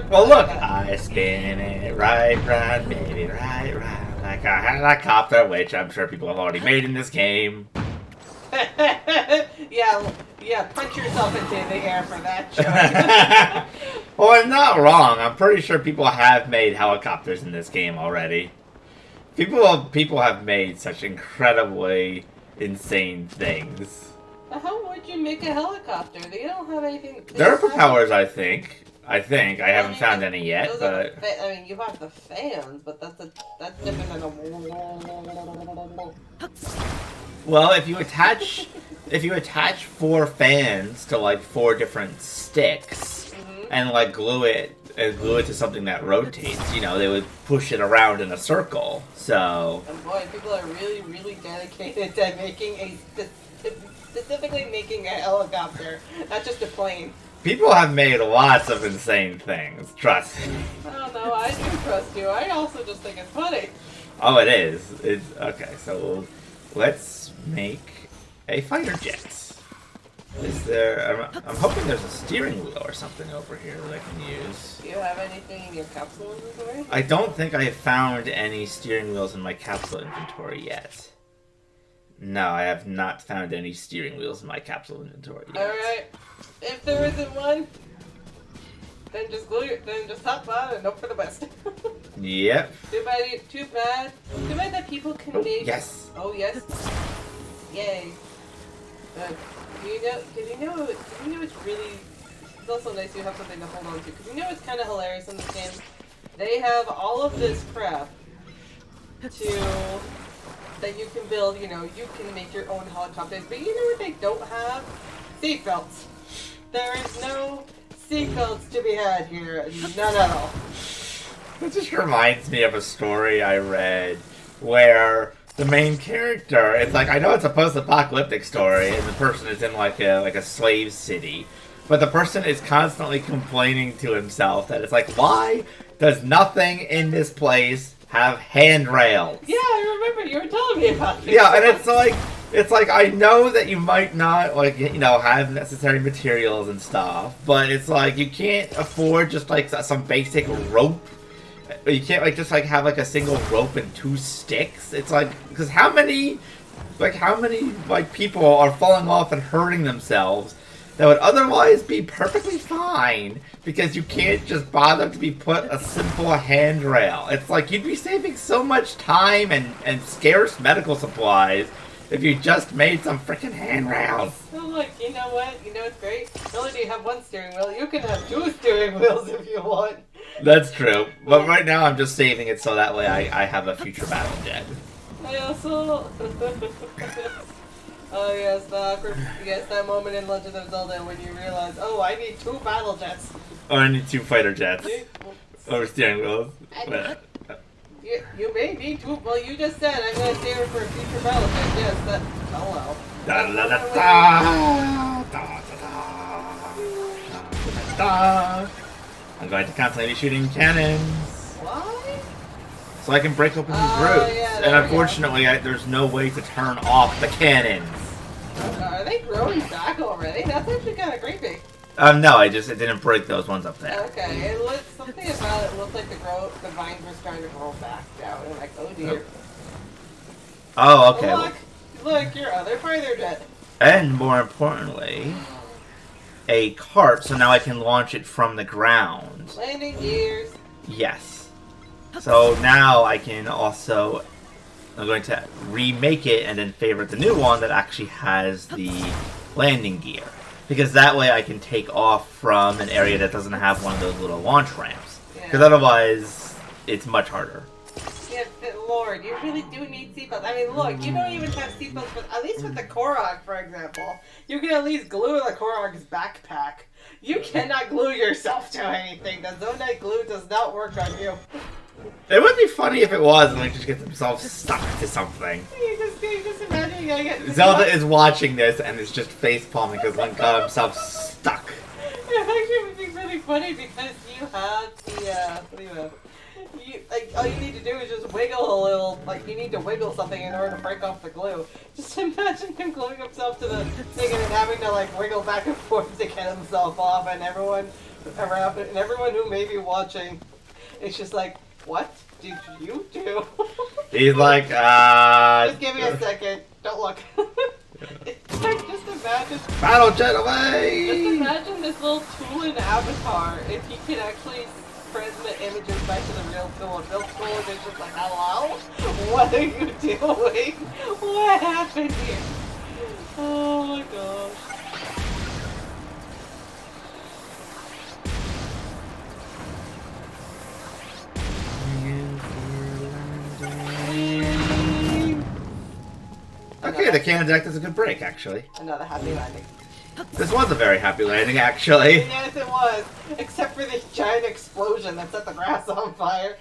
Well, look, I spin it right round, baby, right round, like a helicopter, which I'm sure people have already made in this game. yeah, punch yourself into the air for that joke. Well, I'm not wrong. I'm pretty sure people have made helicopters in this game already. People have made such incredibly insane things. How would you make a helicopter? They don't have anything. There are propellers, I think. I haven't found any yet, but I mean, you have the fans, but that's different than a. well, if you attach 4 fans to like 4 different sticks and like glue it to something that rotates, you know, they would push it around in a circle. So. And boy, people are really, really dedicated to making specifically making a helicopter, not just a plane. People have made lots of insane things, trust me. I don't know, I do trust you. I also just think it's funny. Oh, it is. It's okay, so let's make a fighter jet. Is there... I'm hoping there's a steering wheel or something over here that I can use. Do you have anything in your capsule inventory? I don't think I have found any steering wheels in my capsule inventory yet. No, I have not found any steering wheels in my capsule inventory yet. Alright. If there isn't one, then just hop on and hope for the best. Yep. Too bad that people can make... Yes. Oh, yes. Yay. Do you know it's really... It's also nice you have something to hold on to. Because you know it's kind of hilarious in this game? They have all of this crap that you can build, you know, you can make your own helicopters. But you know what they don't have? Seatbelts. There is no seatbelts to be had here. None at all. That just reminds me of a story I read where the main character, it's like, I know it's a post-apocalyptic story and the person is in like a slave city, but the person is constantly complaining to himself that it's like, why does nothing in this place have handrails? Yeah, I remember you were telling me about this. Yeah, and it's like I know that you might not like, you know, have necessary materials and stuff, but it's like you can't afford just like some basic rope. You can't like just like have like a single rope and 2 sticks. It's like, because how many people are falling off and hurting themselves that would otherwise be perfectly fine because you can't just bother to be put a simple handrail. It's like you'd be saving so much time and scarce medical supplies if you just made some freaking handrails. So look, you know what? You know what's great? Not only do you have 1 steering wheel, you can have 2 steering wheels if you want. That's true. But right now I'm just saving it so that way I have a future battle jet. I also... Oh yes, that moment in Legend of Zelda when you realize, oh, I need 2 battle jets. Or I need 2 fighter jets. Or steering wheels. You may need 2. Well, you just said I'm going to save it for a future battle jet. Yes, that... Oh well. Da da da da da da da. I'm going to constantly be shooting cannons. Why? So I can break open these roofs. Yeah, and unfortunately, there's no way to turn off the cannons. Are they growing back already? That's actually kind of creepy. No, it didn't break those ones up there. Okay, something about it looked like the vines were starting to grow back down. I'm like, oh dear. Oh, okay. Look, your other fighter jet. And more importantly, a cart, so now I can launch it from the ground. Landing gears. Yes. So now I can also... I'm going to remake it and then favorite the new one that actually has the landing gear. Because that way I can take off from an area that doesn't have one of those little launch ramps. Because otherwise, it's much harder. Yeah, Lord, you really do need seatbelts. I mean, look, you don't even have seatbelts, but at least with the Korok, for example, you can at least glue the Korok's backpack. You cannot glue yourself to anything. The Zonite glue does not work on you. It would be funny if it was and like just get themselves stuck to something. You just imagine you get Zelda is watching this and is just face palming because Link got himself stuck. It actually would be really funny because you have what do you have? All you need to do is just wiggle a little, like you need to wiggle something in order to break off the glue. Just imagine him gluing himself to the thing and then having to like wiggle back and forth to get himself off, and everyone around it, and everyone who may be watching is just like, what did you do? He's like, Just give me a second. Don't look. It's like, just imagine. battle jet Just away! imagine this little tool in Avatar, if he can actually transmit images back to the real tool. And real tool is just like, hello? What are you doing? What happened here? Oh my gosh. Okay, the cannon deck is a good break, actually. Another happy landing. This was a very happy landing, actually. Yes, it was. Except for this giant explosion that set the grass on fire.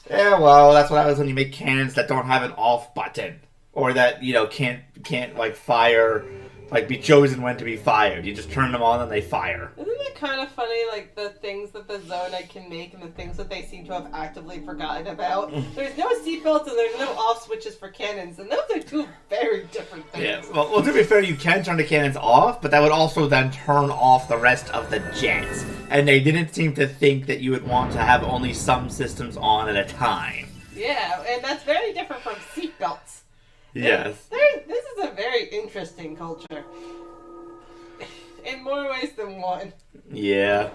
Yeah, well, that's what happens when you make cannons that don't have an off button, or that can't like fire, like be chosen when to be fired. You just turn them on and they fire. Isn't it kind of funny, like, the things that the Zonite can make and the things that they seem to have actively forgotten about? There's no seatbelts and there's no off switches for cannons, and those are two very different things. Yeah, well, to be fair, you can turn the cannons off, but that would also then turn off the rest of the jets. And they didn't seem to think that you would want to have only some systems on at a time. Yeah, and that's very different from seatbelts. Yes. This is a very interesting culture. In more ways than one. Yeah.